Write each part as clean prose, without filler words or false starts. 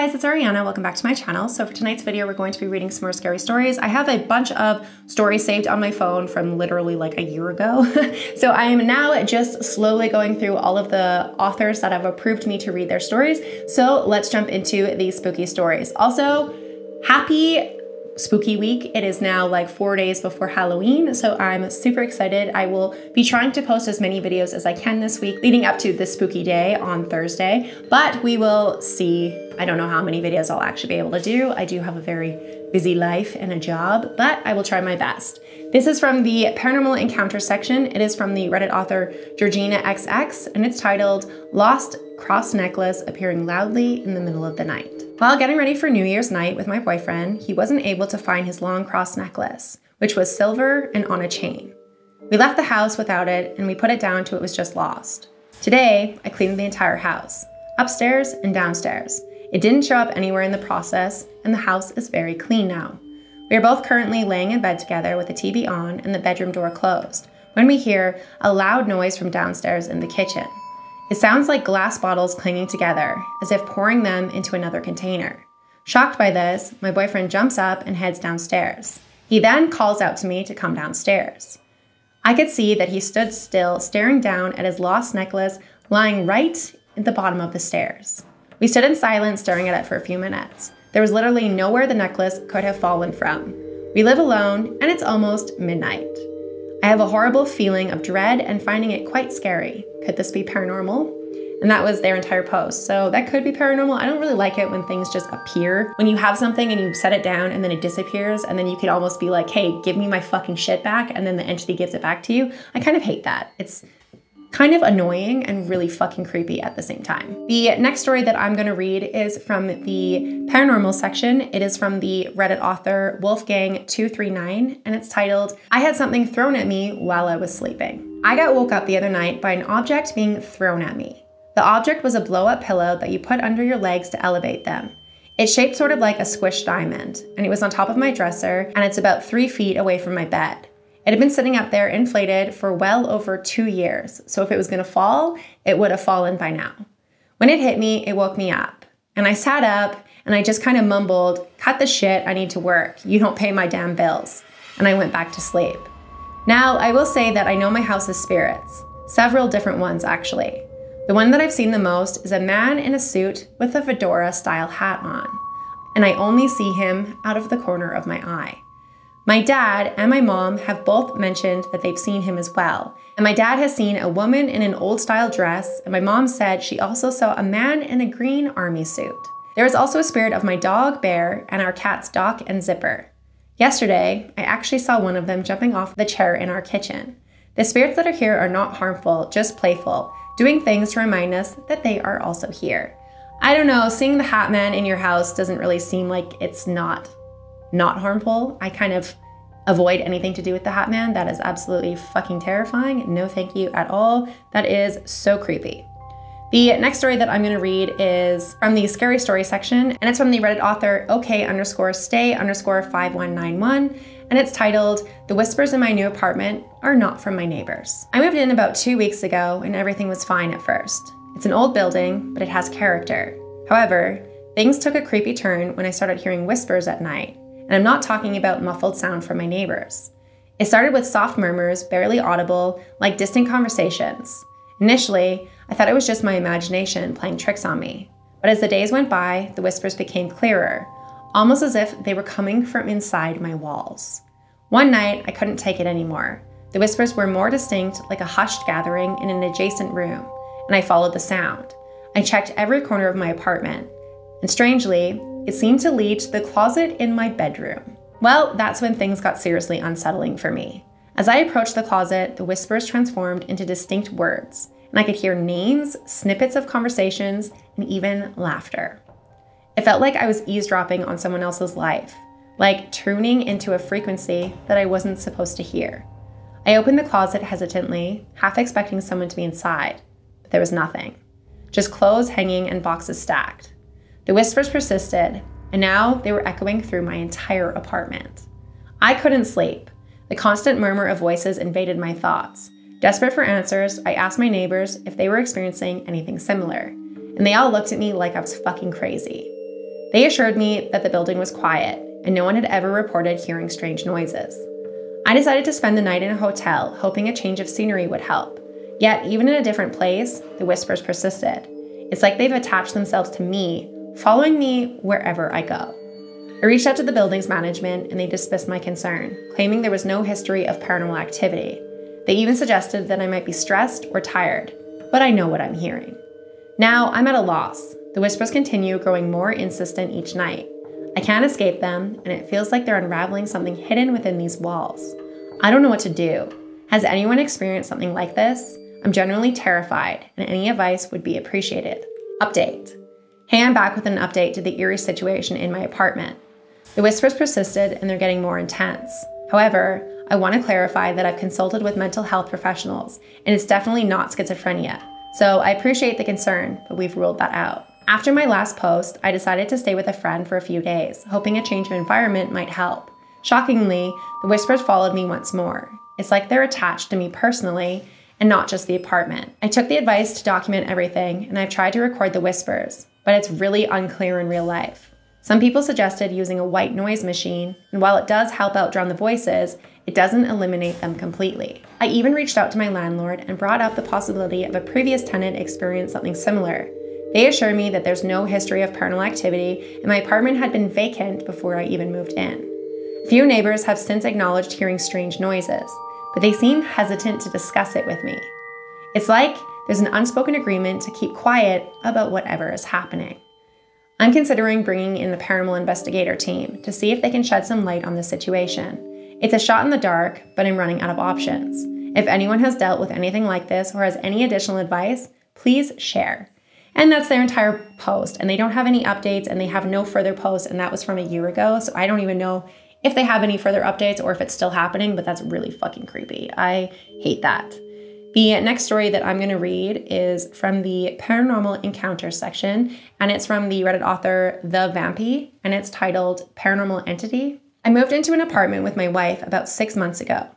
guys, it's Ariana. Welcome back to my channel. So for tonight's video, we're going to be reading some more scary stories. I have a bunch of stories saved on my phone from literally like a year ago. So I am now just slowly going through all of the authors that have approved me to read their stories. So let's jump into these spooky stories. Also, happy spooky week. It is now like 4 days before Halloween, so I'm super excited. I will be trying to post as many videos as I can this week leading up to the spooky day on Thursday, but we will see. I don't know how many videos I'll actually be able to do. I do have a very busy life and a job, but I will try my best. This is from the Paranormal Encounter section. It is from the Reddit author Georgina XX, and it's titled Lost Cross Necklace Appearing Loudly in the Middle of the Night. While getting ready for New Year's night with my boyfriend, he wasn't able to find his long cross necklace, which was silver and on a chain. We left the house without it, and we put it down to it was just lost. Today, I cleaned the entire house, upstairs and downstairs. It didn't show up anywhere in the process, and the house is very clean now. We are both currently laying in bed together with the TV on and the bedroom door closed, when we hear a loud noise from downstairs in the kitchen. It sounds like glass bottles clanging together, as if pouring them into another container. Shocked by this, my boyfriend jumps up and heads downstairs. He then calls out to me to come downstairs. I could see that he stood still, staring down at his lost necklace lying right at the bottom of the stairs. We stood in silence, staring at it for a few minutes. There was literally nowhere the necklace could have fallen from. We live alone, and it's almost midnight. I have a horrible feeling of dread and finding it quite scary. Could this be paranormal? And that was their entire post. So that could be paranormal. I don't really like it when things just appear. When you have something and you set it down and then it disappears, and then you could almost be like, hey, give me my fucking shit back, and then the entity gives it back to you. I kind of hate that. It's kind of annoying and really fucking creepy at the same time. The next story that I'm gonna read is from the paranormal section. It is from the Reddit author Wolfgang239, and it's titled, I had something thrown at me while I was sleeping. I got woke up the other night by an object being thrown at me. The object was a blow-up pillow that you put under your legs to elevate them. It's shaped sort of like a squished diamond, and it was on top of my dresser, and it's about 3 feet away from my bed. It had been sitting up there inflated for well over 2 years, so if it was gonna fall, it would have fallen by now. When it hit me, it woke me up. And I sat up, and I just kind of mumbled, cut the shit, I need to work. You don't pay my damn bills. And I went back to sleep. Now, I will say that I know my house's spirits. Several different ones, actually. The one that I've seen the most is a man in a suit with a fedora-style hat on. And I only see him out of the corner of my eye. My dad and my mom have both mentioned that they've seen him as well. And my dad has seen a woman in an old-style dress, and my mom said she also saw a man in a green army suit. There is also a spirit of my dog, Bear, and our cats, Doc and Zipper. Yesterday, I actually saw one of them jumping off the chair in our kitchen. The spirits that are here are not harmful, just playful, doing things to remind us that they are also here. I don't know, seeing the Hat Man in your house doesn't really seem like it's not harmful. I kind of avoid anything to do with the Hat Man. That is absolutely fucking terrifying. No thank you at all. That is so creepy. The next story that I'm gonna read is from the scary story section, and it's from the Reddit author OK_stay_5191, and it's titled, The Whispers in My New Apartment Are Not From My Neighbors. I moved in about 2 weeks ago, and everything was fine at first. It's an old building, but it has character. However, things took a creepy turn when I started hearing whispers at night. And I'm not talking about muffled sound from my neighbors. It started with soft murmurs, barely audible, like distant conversations. Initially, I thought it was just my imagination playing tricks on me. But as the days went by, the whispers became clearer, almost as if they were coming from inside my walls. One night, I couldn't take it anymore. The whispers were more distinct, like a hushed gathering in an adjacent room, and I followed the sound. I checked every corner of my apartment, and strangely, it seemed to lead to the closet in my bedroom. Well, that's when things got seriously unsettling for me. As I approached the closet, the whispers transformed into distinct words, and I could hear names, snippets of conversations, and even laughter. It felt like I was eavesdropping on someone else's life, like tuning into a frequency that I wasn't supposed to hear. I opened the closet hesitantly, half expecting someone to be inside, but there was nothing. Just clothes hanging and boxes stacked. The whispers persisted, and now they were echoing through my entire apartment. I couldn't sleep. The constant murmur of voices invaded my thoughts. Desperate for answers, I asked my neighbors if they were experiencing anything similar, and they all looked at me like I was fucking crazy. They assured me that the building was quiet and no one had ever reported hearing strange noises. I decided to spend the night in a hotel, hoping a change of scenery would help. Yet, even in a different place, the whispers persisted. It's like they've attached themselves to me, following me wherever I go. I reached out to the building's management and they dismissed my concern, claiming there was no history of paranormal activity. They even suggested that I might be stressed or tired, but I know what I'm hearing. Now, I'm at a loss. The whispers continue, growing more insistent each night. I can't escape them, and it feels like they're unraveling something hidden within these walls. I don't know what to do. Has anyone experienced something like this? I'm generally terrified, and any advice would be appreciated. Update. Hey, I'm back with an update to the eerie situation in my apartment. The whispers persisted, and they're getting more intense. However, I want to clarify that I've consulted with mental health professionals, and it's definitely not schizophrenia. So I appreciate the concern, but we've ruled that out. After my last post, I decided to stay with a friend for a few days, hoping a change of environment might help. Shockingly, the whispers followed me once more. It's like they're attached to me personally, and not just the apartment. I took the advice to document everything, and I've tried to record the whispers, but it's really unclear in real life. Some people suggested using a white noise machine, and while it does help out drown the voices, it doesn't eliminate them completely. I even reached out to my landlord and brought up the possibility of a previous tenant experienced something similar. They assured me that there's no history of paranormal activity and my apartment had been vacant before I even moved in. A few neighbors have since acknowledged hearing strange noises, but they seem hesitant to discuss it with me. It's like there's an unspoken agreement to keep quiet about whatever is happening. I'm considering bringing in the paranormal investigator team to see if they can shed some light on this situation. It's a shot in the dark, but I'm running out of options. If anyone has dealt with anything like this or has any additional advice, please share. And that's their entire post, and they don't have any updates and they have no further posts, and that was from a year ago, so I don't even know if they have any further updates or if it's still happening, but that's really fucking creepy. I hate that. The next story that I'm going to read is from the Paranormal Encounters section, and it's from the Reddit author The Vampy, and it's titled Paranormal Entity. I moved into an apartment with my wife about 6 months ago.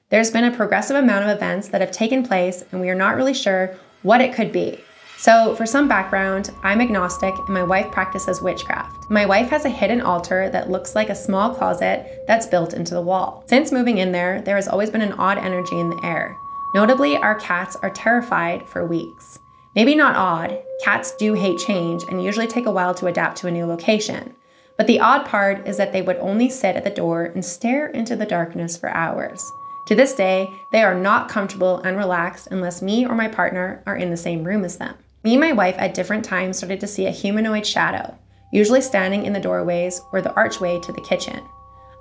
There's been a progressive amount of events that have taken place, and we are not really sure what it could be. So for some background, I'm agnostic and my wife practices witchcraft. My wife has a hidden altar that looks like a small closet that's built into the wall. Since moving in there has always been an odd energy in the air. Notably, our cats are terrified for weeks. Maybe not odd, cats do hate change and usually take a while to adapt to a new location. But the odd part is that they would only sit at the door and stare into the darkness for hours. To this day, they are not comfortable and relaxed unless me or my partner are in the same room as them. Me and my wife at different times started to see a humanoid shadow, usually standing in the doorways or the archway to the kitchen.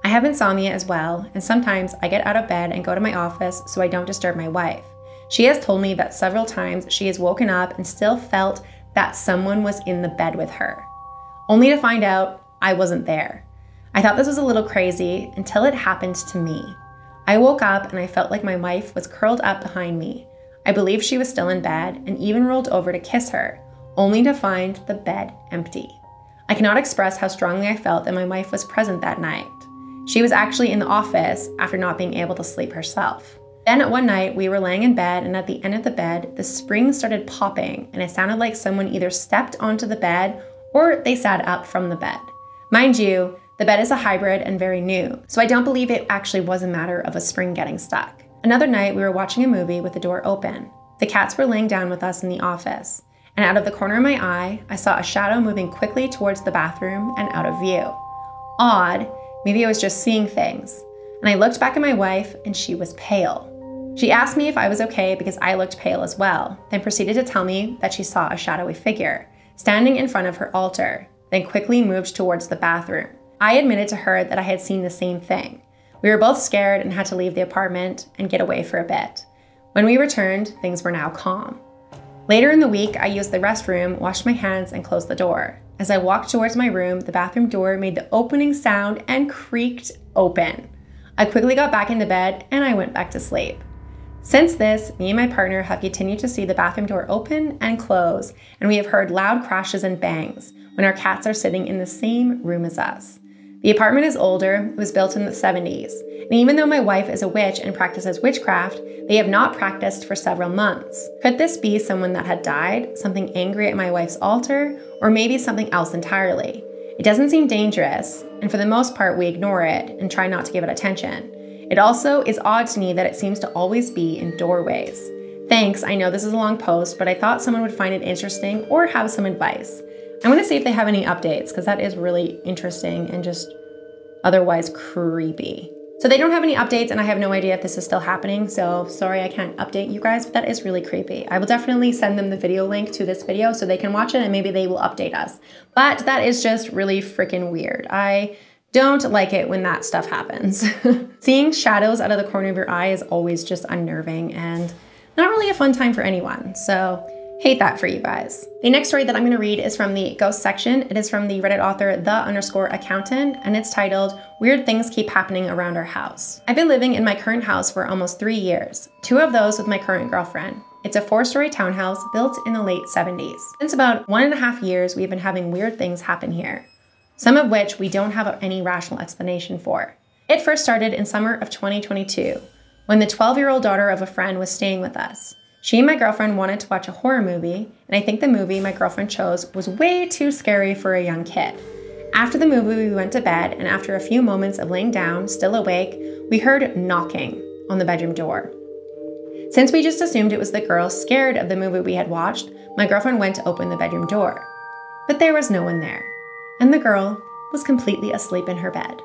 I have insomnia as well, and sometimes I get out of bed and go to my office so I don't disturb my wife. She has told me that several times she has woken up and still felt that someone was in the bed with her, only to find out I wasn't there. I thought this was a little crazy until it happened to me. I woke up and I felt like my wife was curled up behind me. I believed she was still in bed and even rolled over to kiss her, only to find the bed empty. I cannot express how strongly I felt that my wife was present that night. She was actually in the office after not being able to sleep herself. Then one night we were laying in bed, and at the end of the bed, the springs started popping and it sounded like someone either stepped onto the bed or they sat up from the bed. Mind you, the bed is a hybrid and very new, so I don't believe it actually was a matter of a spring getting stuck. Another night we were watching a movie with the door open. The cats were laying down with us in the office, and out of the corner of my eye, I saw a shadow moving quickly towards the bathroom and out of view. Odd, maybe I was just seeing things. And I looked back at my wife and she was pale. She asked me if I was okay because I looked pale as well, then proceeded to tell me that she saw a shadowy figure standing in front of her altar, then quickly moved towards the bathroom. I admitted to her that I had seen the same thing. We were both scared and had to leave the apartment and get away for a bit. When we returned, things were now calm. Later in the week, I used the restroom, washed my hands, and closed the door. As I walked towards my room, the bathroom door made the opening sound and creaked open. I quickly got back into bed and I went back to sleep. Since this, me and my partner have continued to see the bathroom door open and close, and we have heard loud crashes and bangs when our cats are sitting in the same room as us. The apartment is older, it was built in the 70s, and even though my wife is a witch and practices witchcraft, they have not practiced for several months. Could this be someone that had died, something angry at my wife's altar, or maybe something else entirely? It doesn't seem dangerous, and for the most part we ignore it and try not to give it attention. It also is odd to me that it seems to always be in doorways. Thanks, I know this is a long post, but I thought someone would find it interesting or have some advice. I'm gonna see if they have any updates, because that is really interesting and just otherwise creepy. So they don't have any updates, and I have no idea if this is still happening, so sorry I can't update you guys, but that is really creepy. I will definitely send them the video link to this video so they can watch it and maybe they will update us. But that is just really freaking weird. I don't like it when that stuff happens. Seeing shadows out of the corner of your eye is always just unnerving and not really a fun time for anyone, so hate that for you guys. The next story that I'm gonna read is from the ghost section. It is from the Reddit author the_accountant, and it's titled, Weird Things Keep Happening Around Our House. I've been living in my current house for almost 3 years, 2 of those with my current girlfriend. It's a 4-story townhouse built in the late 70s. Since about 1.5 years, we've been having weird things happen here, some of which we don't have any rational explanation for. It first started in summer of 2022, when the 12-year-old daughter of a friend was staying with us. She and my girlfriend wanted to watch a horror movie, and I think the movie my girlfriend chose was way too scary for a young kid. After the movie, we went to bed, and after a few moments of laying down, still awake, we heard knocking on the bedroom door. Since we just assumed it was the girl scared of the movie we had watched, my girlfriend went to open the bedroom door. But there was no one there, and the girl was completely asleep in her bed.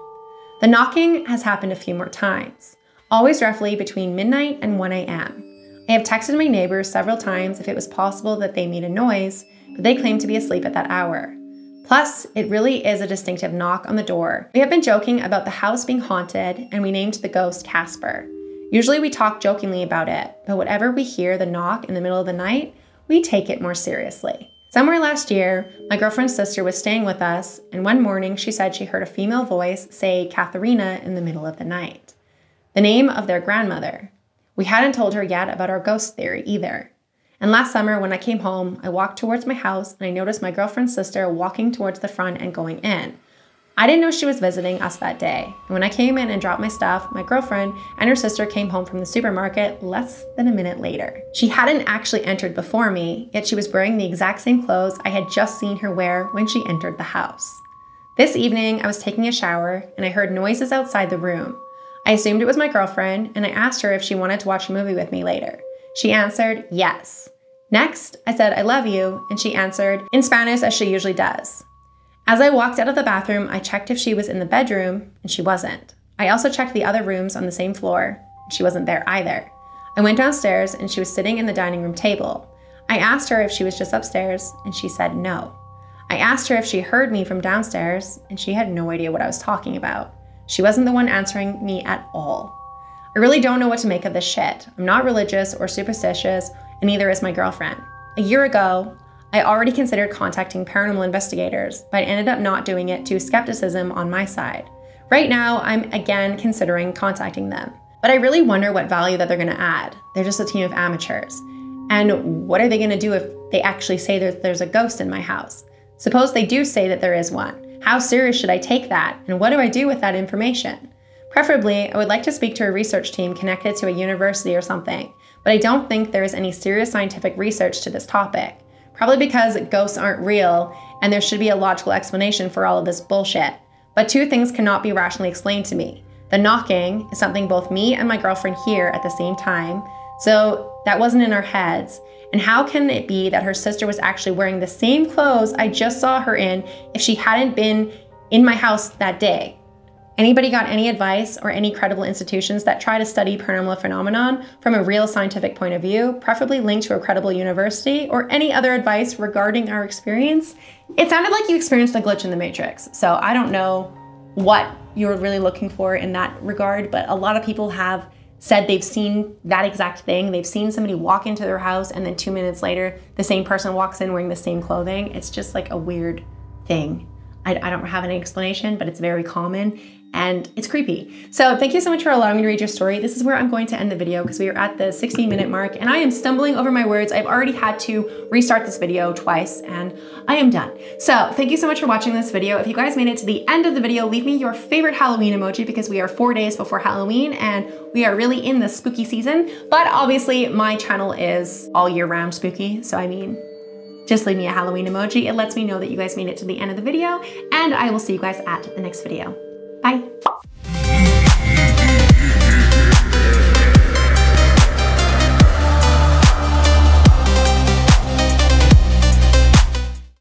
The knocking has happened a few more times, always roughly between midnight and 1 a.m. I have texted my neighbors several times if it was possible that they made a noise, but they claim to be asleep at that hour. Plus, it really is a distinctive knock on the door. We have been joking about the house being haunted, and we named the ghost Casper. Usually we talk jokingly about it, but whenever we hear the knock in the middle of the night, we take it more seriously. Somewhere last year, my girlfriend's sister was staying with us, and one morning she said she heard a female voice say Katharina in the middle of the night, the name of their grandmother. We hadn't told her yet about our ghost theory either. And last summer when I came home, I walked towards my house and I noticed my girlfriend's sister walking towards the front and going in. I didn't know she was visiting us that day. And when I came in and dropped my stuff, my girlfriend and her sister came home from the supermarket less than a minute later. She hadn't actually entered before me, yet she was wearing the exact same clothes I had just seen her wear when she entered the house. This evening, I was taking a shower and I heard noises outside the room. I assumed it was my girlfriend, and I asked her if she wanted to watch a movie with me later. She answered, yes. Next, I said, I love you, and she answered in Spanish as she usually does. As I walked out of the bathroom, I checked if she was in the bedroom, and she wasn't. I also checked the other rooms on the same floor, and she wasn't there either. I went downstairs, and she was sitting in the dining room table. I asked her if she was just upstairs, and she said no. I asked her if she heard me from downstairs, and she had no idea what I was talking about. She wasn't the one answering me at all. I really don't know what to make of this shit. I'm not religious or superstitious, and neither is my girlfriend. A year ago, I already considered contacting paranormal investigators, but I ended up not doing it due to skepticism on my side. Right now, I'm again considering contacting them, but I really wonder what value that they're gonna add. They're just a team of amateurs. And what are they gonna do if they actually say there's a ghost in my house? Suppose they do say that there is one. How serious should I take that, and what do I do with that information? Preferably, I would like to speak to a research team connected to a university or something, but I don't think there is any serious scientific research to this topic. Probably because ghosts aren't real, and there should be a logical explanation for all of this bullshit. But 2 things cannot be rationally explained to me. The knocking is something both me and my girlfriend hear at the same time, so that wasn't in our heads. And how can it be that her sister was actually wearing the same clothes I just saw her in if she hadn't been in my house that day? Anybody got any advice or any credible institutions that try to study paranormal phenomenon from a real scientific point of view, preferably linked to a credible university, or any other advice regarding our experience? It sounded like you experienced a glitch in the Matrix, so I don't know what you were really looking for in that regard, but a lot of people have said they've seen that exact thing. They've seen somebody walk into their house and then 2 minutes later, the same person walks in wearing the same clothing. It's just like a weird thing. I don't have any explanation, but it's very common and it's creepy. So thank you so much for allowing me to read your story. This is where I'm going to end the video because we are at the 16-minute mark and I am stumbling over my words. I've already had to restart this video twice and I am done. So thank you so much for watching this video. If you guys made it to the end of the video, leave me your favorite Halloween emoji because we are 4 days before Halloween and we are really in the spooky season. But obviously my channel is all year round spooky. So I mean, just leave me a Halloween emoji. It lets me know that you guys made it to the end of the video, and I will see you guys at the next video. Bye.